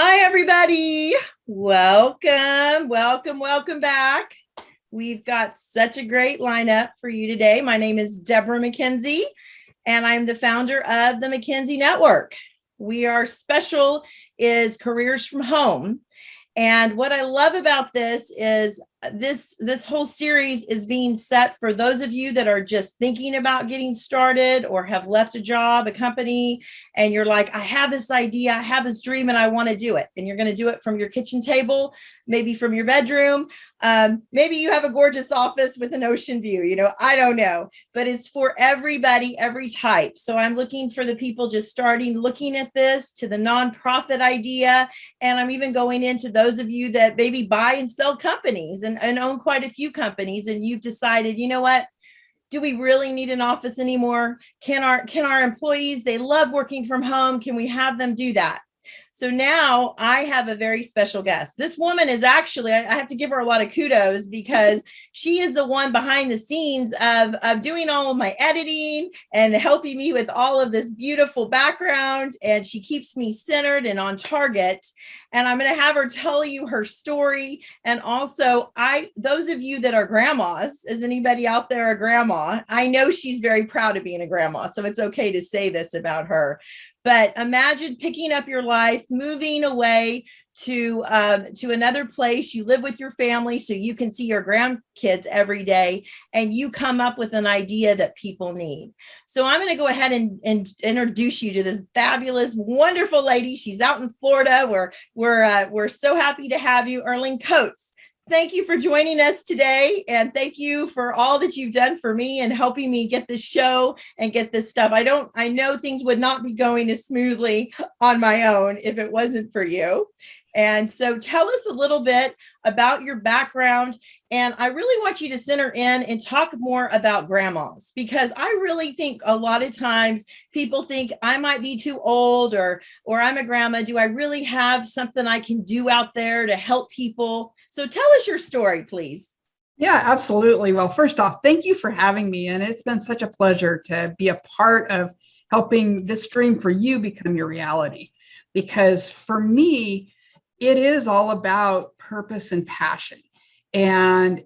Hi, everybody. Welcome back. We've got such a great lineup for you today. My name is Deborah McKenzie, and I'm the founder of the McKenzie Network. Our special is Careers from Home. And what I love about this is this whole series is being set for those of you that are just thinking about getting started or have left a job, a company, and you're like, I have this idea, I have this dream, and I want to do it. And you're going to do it from your kitchen table, maybe from your bedroom. Maybe you have a gorgeous office with an ocean view, I don't know, but it's for everybody, every type. So I'm looking for the people just starting looking at this, to the nonprofit idea. And I'm even going into those of you that maybe buy and sell companies and own quite a few companies. And you've decided, you know what? Do we really need an office anymore? Can our employees, they love working from home. Can we have them do that? So now I have a very special guest. This woman is actually, I have to give her a lot of kudos because she is the one behind the scenes of doing all of my editing and helping me with all of this beautiful background. And she keeps me centered and on target. And I'm going to have her tell you her story. And also, those of you that are grandmas, is anybody out there a grandma? I know she's very proud of being a grandma, so it's okay to say this about her. But imagine picking up your life, moving away to another place. You live with your family so you can see your grandkids every day, and you come up with an idea that people need. So I'm going to go ahead and introduce you to this fabulous, wonderful lady. She's out in Florida. We're so happy to have you, Earlene Coates. Thank you for joining us today. And thank you for all that you've done for me and helping me get this show and get this stuff. I know things would not be going as smoothly on my own if it wasn't for you. And so tell us a little bit about your background. And I really want you to center in and talk more about grandmas, because I really think a lot of times people think I might be too old or I'm a grandma. Do I really have something I can do out there to help people? So tell us your story, please. Yeah, absolutely. Well, first off, thank you for having me. And it's been such a pleasure to be a part of helping this dream for you become your reality. Because for me, it is all about purpose and passion. And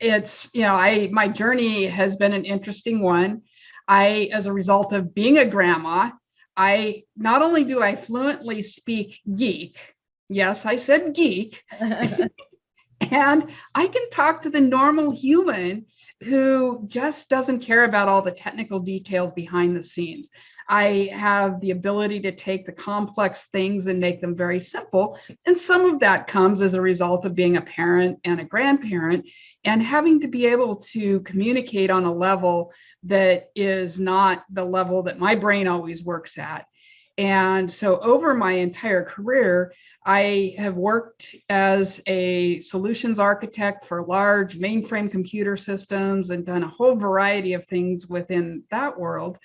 it's, my journey has been an interesting one. As a result of being a grandma, not only do I fluently speak geek, yes, I said geek, and I can talk to the normal human who just doesn't care about all the technical details behind the scenes. I have the ability to take the complex things and make them very simple. And some of that comes as a result of being a parent and a grandparent and having to be able to communicate on a level that is not the level that my brain always works at. And so over my entire career, I have worked as a solutions architect for large mainframe computer systems and done a whole variety of things within that world.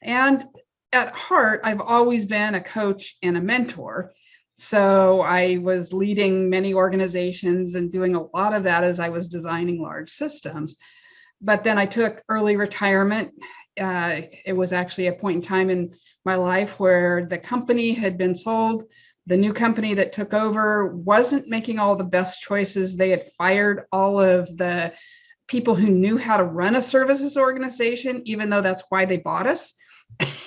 And at heart, I've always been a coach and a mentor. So I was leading many organizations and doing a lot of that as I was designing large systems. But then I took early retirement. It was actually a point in time in my life where the company had been sold. The new company that took over wasn't making all the best choices. They had fired all of the people who knew how to run a services organization, even though that's why they bought us.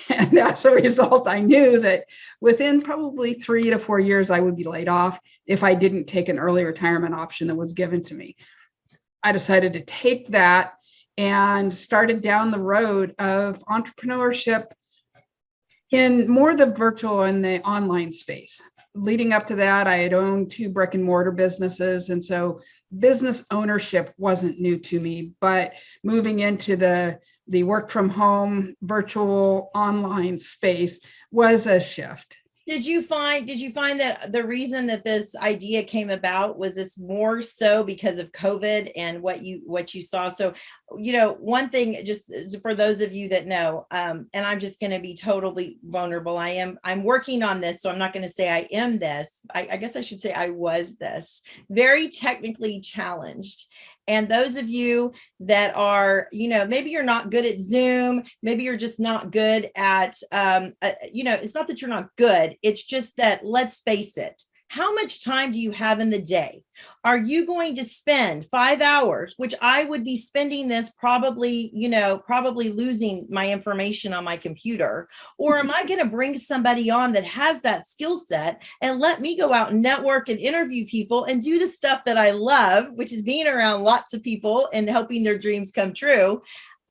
And as a result, I knew that within probably 3 to 4 years, I would be laid off if I didn't take an early retirement option that was given to me. I decided to take that and started down the road of entrepreneurship in more the virtual and the online space. Leading up to that, I had owned 2 brick and mortar businesses. And so business ownership wasn't new to me, but moving into the work from home, virtual online space was a shift. Did you find that the reason that this idea came about was this more so because of COVID and what you saw? So, one thing, just for those of you that know, and I'm just going to be totally vulnerable. I'm working on this, so I'm not going to say I am this. I guess I should say I was this, very technically challenged. And those of you that are, maybe you're not good at Zoom, maybe you're just not good at, it's not that you're not good. It's just that, let's face it, how much time do you have in the day? Are you going to spend 5 hours, which I would be spending this probably, probably losing my information on my computer? Or am I going to bring somebody on that has that skill set and let me go out and network and interview people and do the stuff that I love, which is being around lots of people and helping their dreams come true?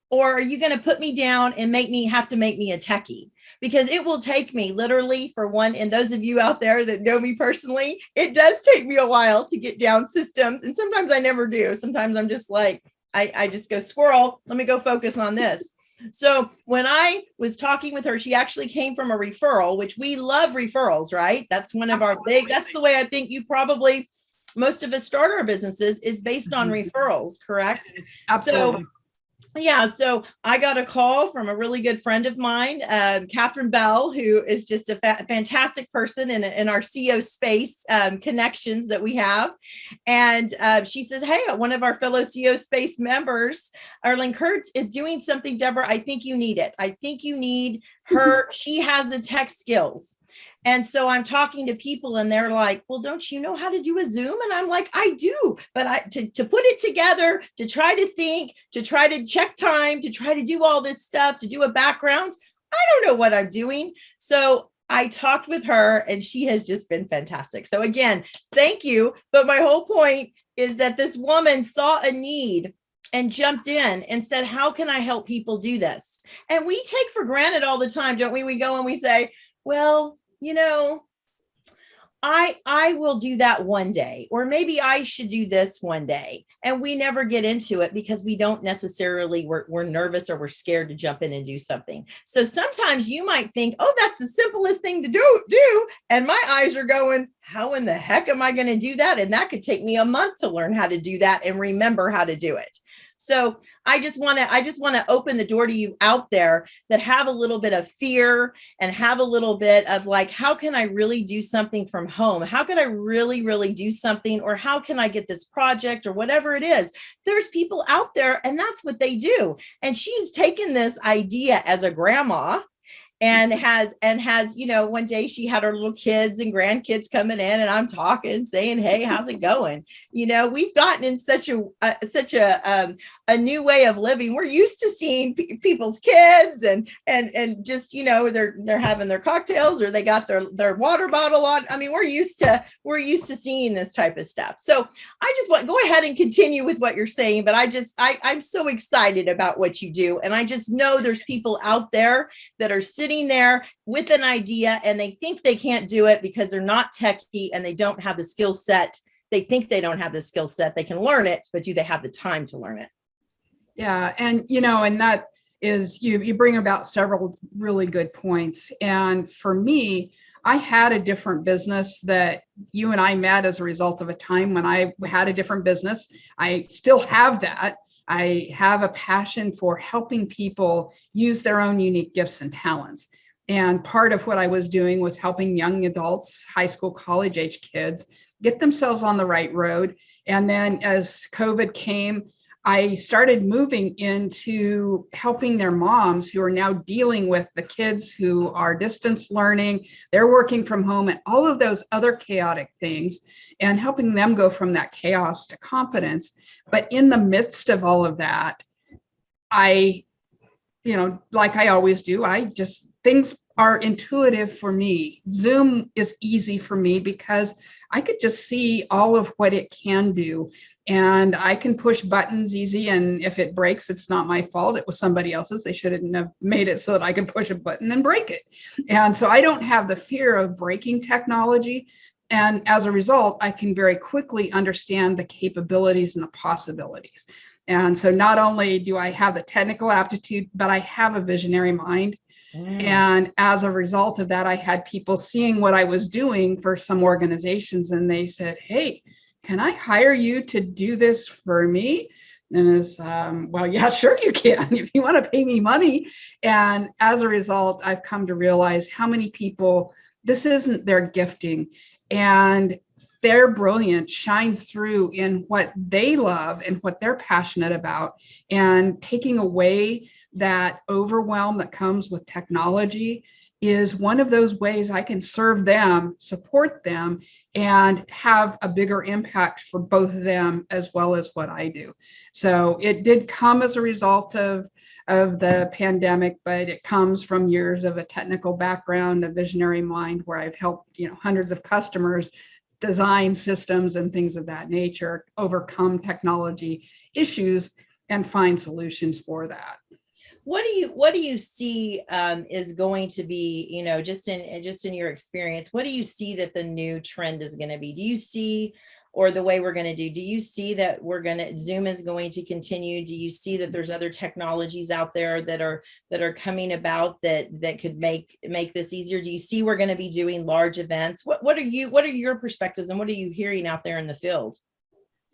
Or are you going to put me down and make me a techie? Because it will take me literally for one, and those of you out there that know me personally, it does take me a while to get down systems. And sometimes I never do. Sometimes I'm just like, I just go squirrel, let me go focus on this. So when I was talking with her, she actually came from a referral, which we love referrals, right? That's one of our big, that's the way I think you probably, most of us start our businesses is based on referrals, correct? Absolutely. So, yeah, so I got a call from a really good friend of mine, Catherine Bell, who is just a fantastic person in our CO space connections that we have. And she says, hey, one of our fellow CO space members, Earlene Kurtz, is doing something, Deborah. I think you need it. I think you need her. She has the tech skills. And so I'm talking to people and they're like, well, don't you know how to do a Zoom? And I'm like, I do, but to put it together, to try to think, to try to check time, to try to do all this stuff, to do a background, I don't know what I'm doing. So I talked with her and she has just been fantastic. So again, thank you. But my whole point is that this woman saw a need and jumped in and said, how can I help people do this? And we take for granted all the time, don't we? We go and we say, well, I will do that one day, or maybe I should do this one day. And we never get into it because we don't necessarily, we're nervous or we're scared to jump in and do something. So sometimes you might think, oh, that's the simplest thing to do. And my eyes are going, how in the heck am I going to do that? And that could take me a month to learn how to do that and remember how to do it. So I just want to open the door to you out there that have a little bit of fear and have a little bit of like, how can I really do something from home? How can I really, really do something? Or how can I get this project or whatever it is? There's people out there and that's what they do. And she's taken this idea as a grandma and has, one day she had her little kids and grandkids coming in and I'm talking, saying, hey, how's it going? We've gotten in such a new way of living. We're used to seeing people's kids and just, they're having their cocktails or they got their water bottle on. I mean, we're used to seeing this type of stuff. So I just want, go ahead and continue with what you're saying, but I'm so excited about what you do. And I just know there's people out there that are sitting there with an idea and they think they can't do it because they're not techie and they don't have the skill set. They think they don't have the skill set. They can learn it, but do they have the time to learn it? Yeah. And, and that is, you bring about several really good points. And for me, I had a different business that you and I met as a result of a time when I had a different business. I still have that. I have a passion for helping people use their own unique gifts and talents. And part of what I was doing was helping young adults, high school, college age kids, get themselves on the right road. And then as COVID came, I started moving into helping their moms who are now dealing with the kids who are distance learning, they're working from home and all of those other chaotic things, and helping them go from that chaos to confidence. But in the midst of all of that, I, like I always do, things are intuitive for me. Zoom is easy for me because I could just see all of what it can do. And I can push buttons easy. And if it breaks, it's not my fault. It was somebody else's. They shouldn't have made it so that I could push a button and break it. And so I don't have the fear of breaking technology. And as a result, I can very quickly understand the capabilities and the possibilities. And so not only do I have the technical aptitude, but I have a visionary mind. And as a result of that, I had people seeing what I was doing for some organizations, and they said, hey, can I hire you to do this for me? And it's, well, yeah, sure you can, if you want to pay me money. And as a result, I've come to realize how many people, this isn't their gifting, and their brilliance shines through in what they love and what they're passionate about, and taking away that overwhelm that comes with technology is one of those ways I can serve them, support them, and have a bigger impact for both of them as well as what I do. So it did come as a result of the pandemic, but it comes from years of a technical background, a visionary mind, where I've helped, hundreds of customers design systems and things of that nature, overcome technology issues, and find solutions for that. What do you see is going to be, just in your experience, what do you see that the new trend is going to be? Do you see, or the way we're going to do you see that Zoom is going to continue? Do you see that there's other technologies out there that are coming about that could make this easier? Do you see we're going to be doing large events? What are your perspectives, and what are you hearing out there in the field?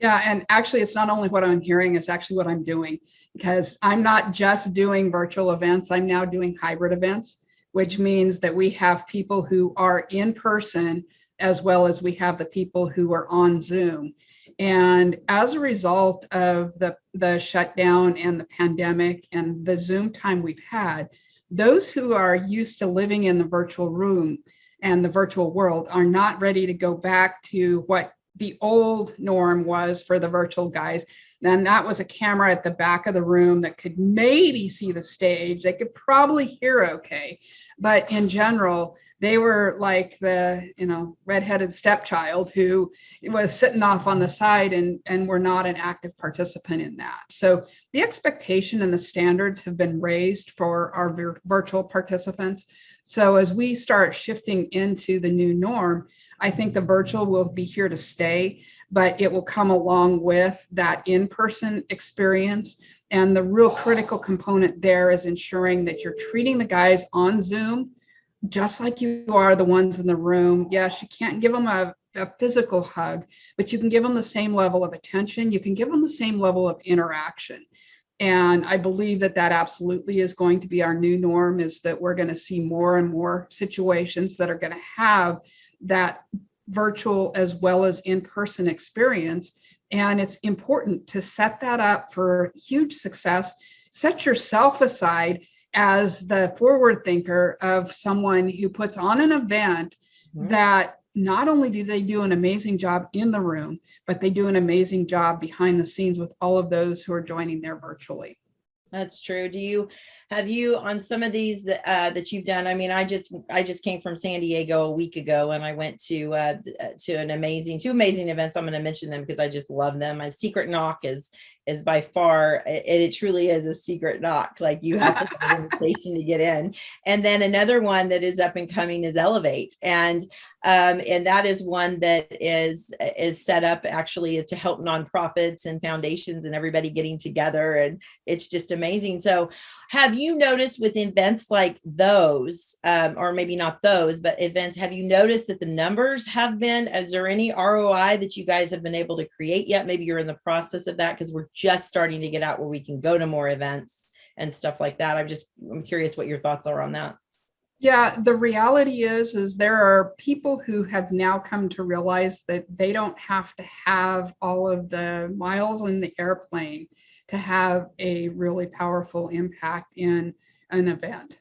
Yeah, and actually it's not only what I'm hearing, it's actually what I'm doing, because I'm not just doing virtual events, I'm now doing hybrid events, which means that we have people who are in person as well as we have the people who are on Zoom. And as a result of the shutdown and the pandemic and the Zoom time we've had, those who are used to living in the virtual room and the virtual world are not ready to go back to what the old norm was for the virtual guys. And that was a camera at the back of the room that could maybe see the stage. They could probably hear okay. But in general, they were like the, redheaded stepchild who was sitting off on the side and were not an active participant in that. So the expectation and the standards have been raised for our virtual participants. So as we start shifting into the new norm, I think the virtual will be here to stay, but it will come along with that in-person experience. And the real critical component there is ensuring that you're treating the guys on Zoom just like you are the ones in the room. Yes, you can't give them a physical hug, but you can give them the same level of attention. You can give them the same level of interaction. And I believe that absolutely is going to be our new norm, is that we're going to see more and more situations that are going to have that virtual as well as in-person experience. And it's important to set that up for huge success. Set yourself aside as the forward thinker of someone who puts on an event that not only do they do an amazing job in the room, but they do an amazing job behind the scenes with all of those who are joining there virtually. That's true. Have you on some of these that you've done? I mean, I just came from San Diego a week ago, and I went to two amazing events. I'm going to mention them because I just love them. My secret knock is by far, it truly is a secret knock. Like, you have to have an invitation to get in. And then another one that is up and coming is Elevate, and that is one that is set up actually to help nonprofits and foundations and everybody getting together, and it's just amazing. So have you noticed with events like those, or maybe not those, but events, have you noticed that the numbers have been, is there any ROI that you guys have been able to create yet? Maybe you're in the process of that, because we're just starting to get out where we can go to more events and stuff like that. I'm curious what your thoughts are on that. Yeah, the reality is there are people who have now come to realize that they don't have to have all of the miles in the airplane to have a really powerful impact in an event.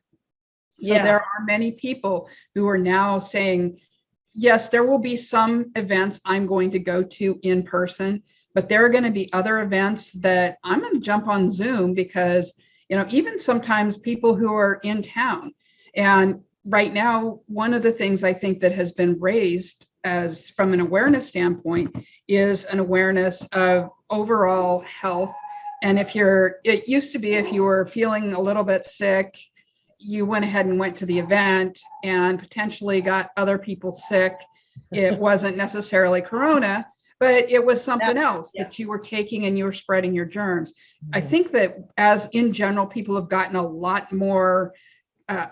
So Yeah. there are many people who are now saying, yes, there will be some events I'm going to go to in person, but there are going to be other events that I'm going to jump on Zoom, because, even sometimes people who are in town. And right now, one of the things I think that has been raised as from an awareness standpoint is an awareness of overall health. And it used to be if you were feeling a little bit sick, you went ahead and went to the event and potentially got other people sick. It wasn't necessarily corona, but it was something else that you were taking and you were spreading your germs. I think that as in general, people have gotten a lot more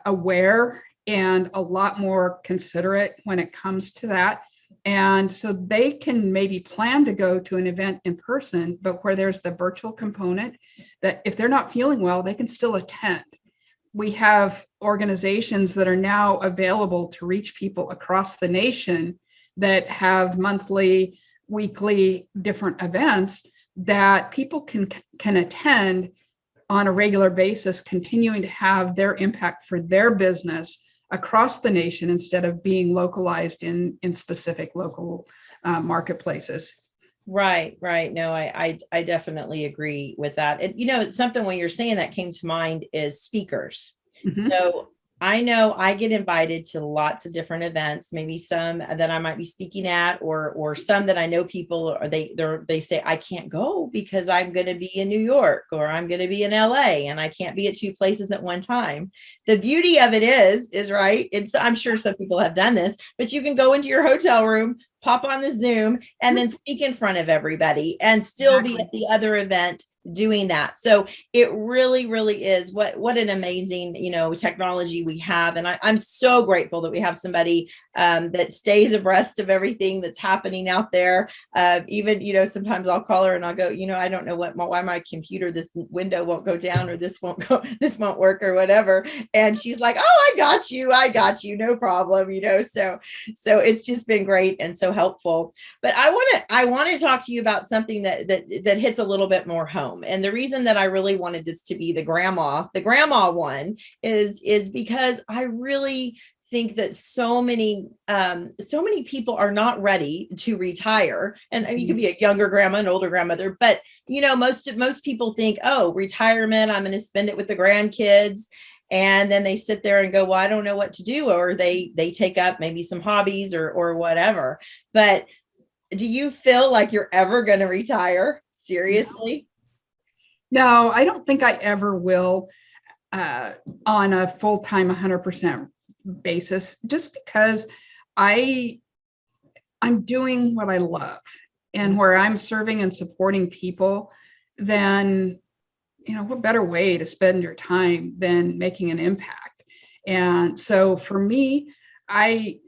aware and a lot more considerate when it comes to that. And so they can maybe plan to go to an event in person, but where there's the virtual component, that if they're not feeling well, they can still attend. We have organizations that are now available to reach people across the nation that have monthly, weekly, different events that people can attend on a regular basis, continuing to have their impact for their business across the nation instead of being localized in specific local marketplaces. Right, right. No, I definitely agree with that. And it's something when you're saying that came to mind is speakers. Mm-hmm. So I know I get invited to lots of different events, maybe some that I might be speaking at, or some that I know people, or they say I can't go because I'm going to be in New York or I'm going to be in LA and I can't be at two places at one time. The beauty of it is right. I'm sure some people have done this, but you can go into your hotel room, pop on the Zoom, and then speak in front of everybody and still be at the other event doing that. So it really, really is what an amazing, technology we have. And I'm so grateful that we have somebody that stays abreast of everything that's happening out there. Even, sometimes I'll call her and I'll go, I don't know why my computer, this window won't go down, or this won't work or whatever. And she's like, oh, I got you, no problem. So it's just been great and so helpful. But I want to talk to you about something that hits a little bit more home. And the reason that I really wanted this to be the grandma one is because I really think that so many people are not ready to retire. And you could be a younger grandma, an older grandmother, but most people think, oh, retirement, I'm going to spend it with the grandkids. And then they sit there and go, well, I don't know what to do. Or they take up maybe some hobbies or whatever. But do you feel like you're ever going to retire? Seriously? No, I don't think I ever will on a full-time 100% basis, just because I'm doing what I love, and where I'm serving and supporting people, then what better way to spend your time than making an impact? And so for me,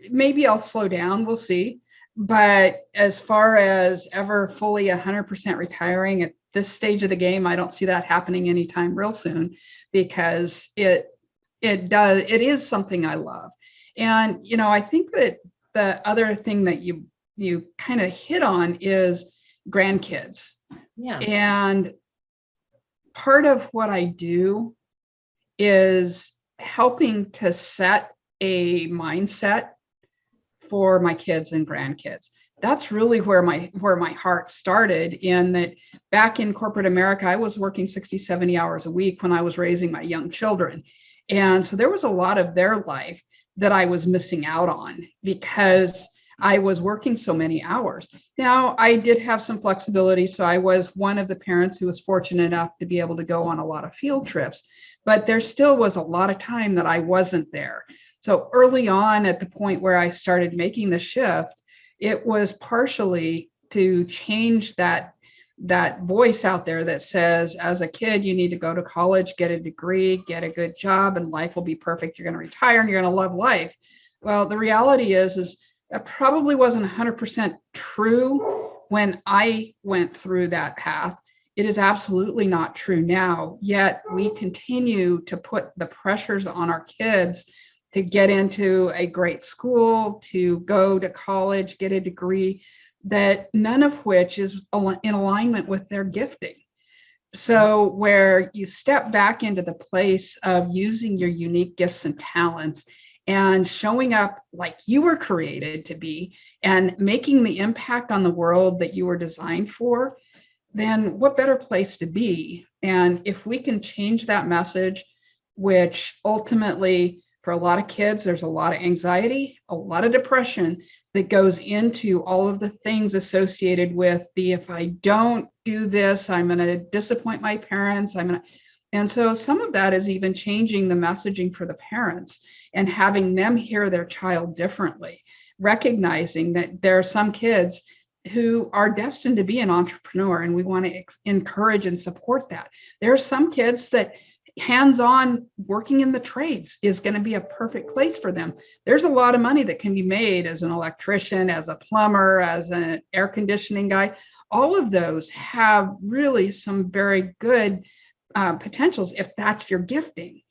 maybe I'll slow down, we'll see. But as far as ever fully 100% retiring at this stage of the game, I don't see that happening anytime real soon, because it is something I love. And I think that the other thing that you kind of hit on is grandkids. Yeah. And part of what I do is helping to set a mindset for my kids and grandkids. That's really where my heart started, in that back in corporate America, I was working 60, 70 hours a week when I was raising my young children. And so there was a lot of their life that I was missing out on because I was working so many hours. Now, I did have some flexibility. So I was one of the parents who was fortunate enough to be able to go on a lot of field trips, but there still was a lot of time that I wasn't there. So early on, at the point where I started making the shift, it was partially to change that voice out there that says, as a kid, you need to go to college, get a degree, get a good job, and life will be perfect. You're going to retire and you're going to love life. Well, the reality is that probably wasn't 100% true when I went through that path. It is absolutely not true now, yet we continue to put the pressures on our kids to get into a great school, to go to college, get a degree, that none of which is in alignment with their gifting. So where you step back into the place of using your unique gifts and talents and showing up like you were created to be and making the impact on the world that you were designed for, then what better place to be? And if we can change that message, which ultimately, for a lot of kids, there's a lot of anxiety, a lot of depression that goes into all of the things associated with if I don't do this, I'm going to disappoint my parents. And so some of that is even changing the messaging for the parents and having them hear their child differently, recognizing that there are some kids who are destined to be an entrepreneur, and we want to encourage and support that. There are some kids that hands-on working in the trades is going to be a perfect place for them. There's a lot of money that can be made as an electrician, as a plumber, as an air conditioning guy. All of those have really some very good potentials if that's your gifting.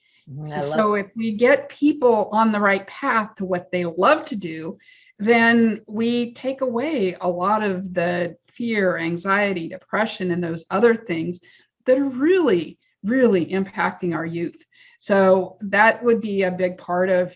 So if we get people on the right path to what they love to do, then we take away a lot of the fear, anxiety, depression, and those other things that are really impacting our youth. So that would be a big part of,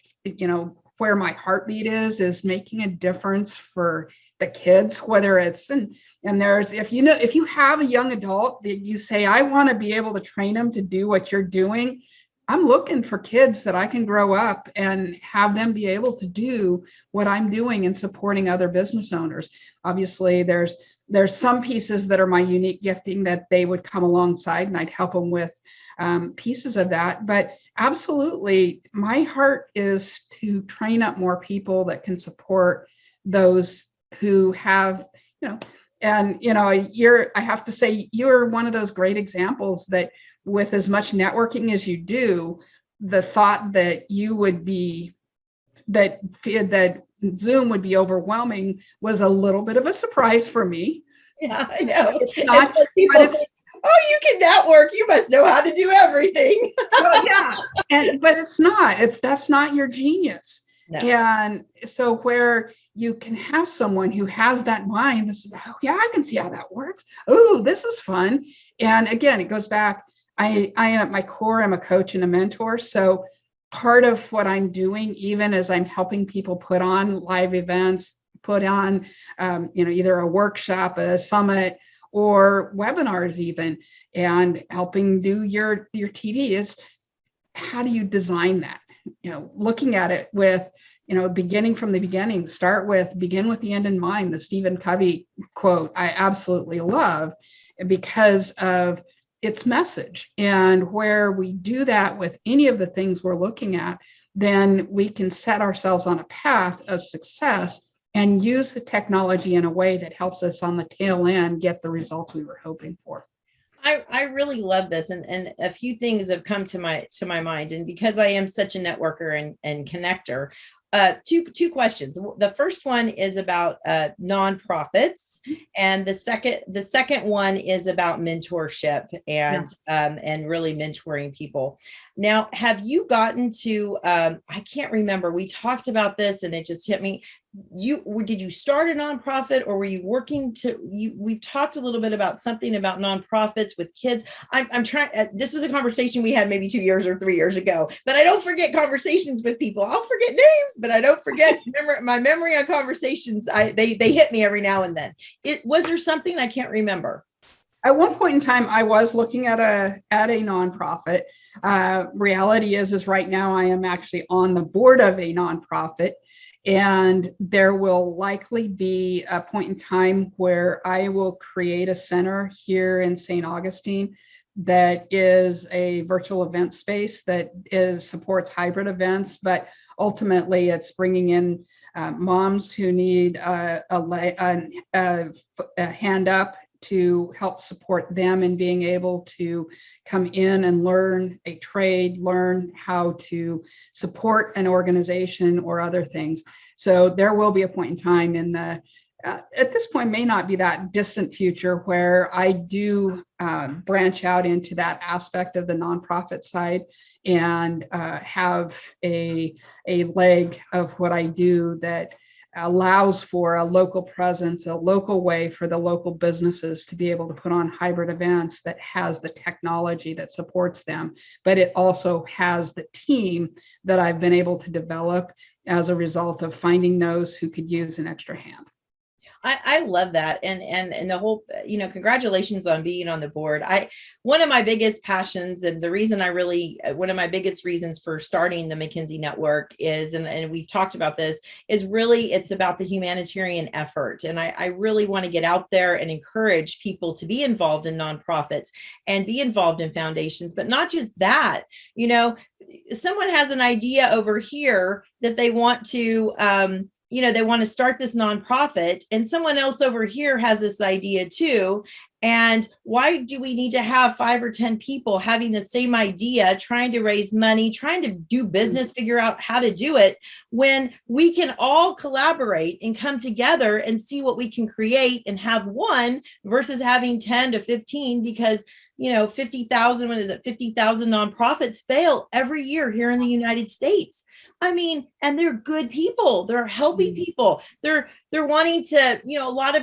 where my heartbeat is making a difference for the kids, whether it's, and there's, if you have a young adult that you say, I want to be able to train them to do what you're doing, I'm looking for kids that I can grow up and have them be able to do what I'm doing and supporting other business owners. Obviously, there's some pieces that are my unique gifting that they would come alongside and I'd help them with pieces of that. But absolutely, my heart is to train up more people that can support those who have, and I have to say, you're one of those great examples that with as much networking as you do, the thought that you would be, that Zoom would be overwhelming was a little bit of a surprise for me. Yeah, I know. It's not, but it's, oh, you can network. You must know how to do everything. well, yeah, but that's not your genius. No. And so where you can have someone who has that mind, this is, oh yeah, I can see how that works. Oh, this is fun. And again, it goes back. I at my core, I'm a coach and a mentor. So part of what I'm doing, even as I'm helping people put on live events, put on, either a workshop, a summit, or webinars even, and helping do your TV is, how do you design that? Looking at it with, beginning from the beginning, begin with the end in mind, the Stephen Covey quote, I absolutely love because of its message. And where we do that with any of the things we're looking at, then we can set ourselves on a path of success and use the technology in a way that helps us on the tail end get the results we were hoping for. I really love this, and a few things have come to my mind, and because I am such a networker and connector, two questions. The first one is about nonprofits, and the second one is about mentorship and really mentoring people. Now, have you gotten to? I can't remember. We talked about this, and it just hit me. Did you start a nonprofit, or were you working to? We've talked a little bit about something about nonprofits with kids. I'm trying. This was a conversation we had maybe 2 years or 3 years ago. But I don't forget conversations with people. I'll forget names, but I don't forget my memory on conversations. They hit me every now and then. Was there something I can't remember? At one point in time, I was looking at a nonprofit. Reality is right now I am actually on the board of a nonprofit. And there will likely be a point in time where I will create a center here in St. Augustine that is a virtual event space that supports hybrid events, but ultimately it's bringing in moms who need a hand up to help support them in being able to come in and learn a trade, learn how to support an organization or other things. So there will be a point in time in the, at this point, may not be that distant future, where I do branch out into that aspect of the nonprofit side and have a leg of what I do that allows for a local presence, a local way for the local businesses to be able to put on hybrid events that has the technology that supports them, but it also has the team that I've been able to develop as a result of finding those who could use an extra hand. I love that. And the whole, congratulations on being on the board. One of my biggest passions, and the reason one of my biggest reasons for starting the McKinsey Network is, and we've talked about this, is really, it's about the humanitarian effort. And I really want to get out there and encourage people to be involved in nonprofits and be involved in foundations, but not just that. Someone has an idea over here that they want to, they want to start this nonprofit, and someone else over here has this idea too. And why do we need to have 5 or 10 people having the same idea, trying to raise money, trying to do business, figure out how to do it, when we can all collaborate and come together and see what we can create and have one versus having 10 to 15? Because 50,000, 50,000 nonprofits fail every year here in the United States. I mean, and they're good people. They're helping people. They're wanting to,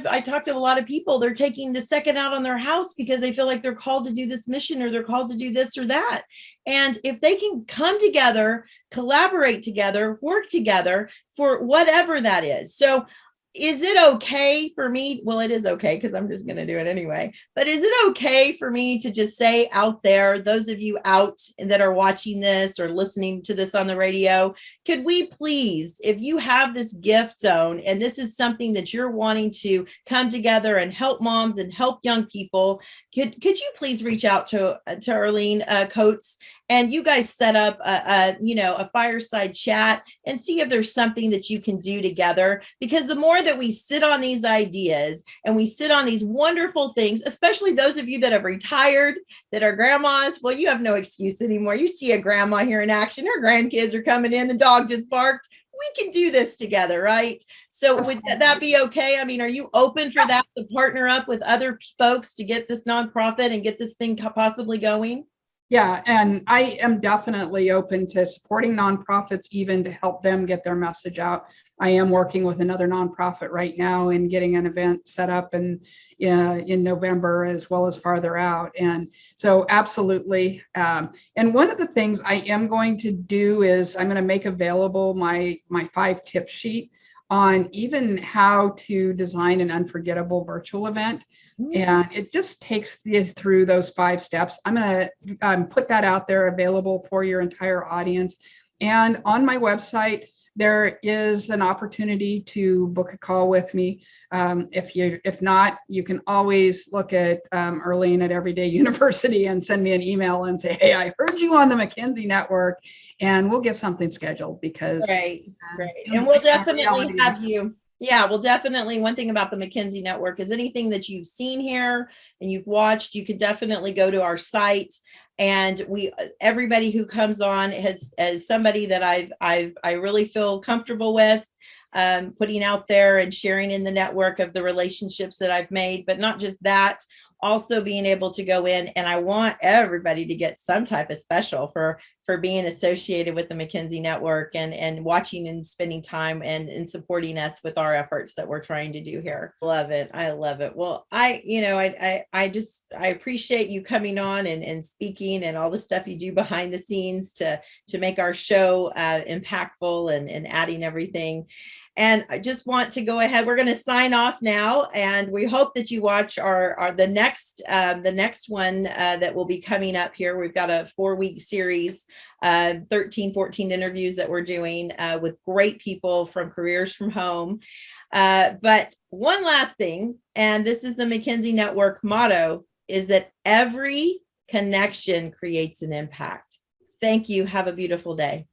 I talk to a lot of people, they're taking the second out on their house because they feel like they're called to do this mission or they're called to do this or that. And if they can come together, collaborate together, work together for whatever that is. So is it okay for me? Well, it is okay because I'm just going to do it anyway. But is it okay for me to just say out there, those of you out that are watching this or listening to this on the radio, could we please, if you have this gift zone and this is something that you're wanting to come together and help moms and help young people, could you please reach out to Earlene Coates and you guys set up a fireside chat and see if there's something that you can do together? Because the more that we sit on these ideas and we sit on these wonderful things, especially those of you that have retired, that are grandmas, well, you have no excuse anymore. You see a grandma here in action, her grandkids are coming in, the dog just barked. We can do this together, right? So would that be okay? I mean, are you open for that, to partner up with other folks to get this nonprofit and get this thing possibly going? Yeah, and I am definitely open to supporting nonprofits, even to help them get their message out. I am working with another nonprofit right now and getting an event set up in November as well as farther out. And so absolutely. And one of the things I am going to do is I'm going to make available my 5-tip sheet on even how to design an unforgettable virtual event. And it just takes you through those 5 steps. I'm going to put that out there available for your entire audience. And on my website, there is an opportunity to book a call with me. If not, you can always look at Earlene at Everyday University and send me an email and say, hey, I heard you on the McKinsey Network, and we'll get something scheduled because. Great. And we'll definitely have you. Yeah, well, definitely. One thing about the McKinsey Network is anything that you've seen here and you've watched, you could definitely go to our site. And everybody who comes on as somebody that I really feel comfortable with putting out there and sharing in the network of the relationships that I've made. But not just that, also being able to go in, and I want everybody to get some type of special for being associated with the McKinsey Network and watching and spending time and supporting us with our efforts that we're trying to do here. Love it. I love it. Well, I appreciate you coming on and speaking and all the stuff you do behind the scenes to make our show impactful and adding everything. And I just want to go ahead. We're going to sign off now, and we hope that you watch the next one that will be coming up here. We've got a 4-week series, 13, 14 interviews that we're doing with great people from Careers from Home. But one last thing, and this is the McKinsey Network motto, is that every connection creates an impact. Thank you. Have a beautiful day.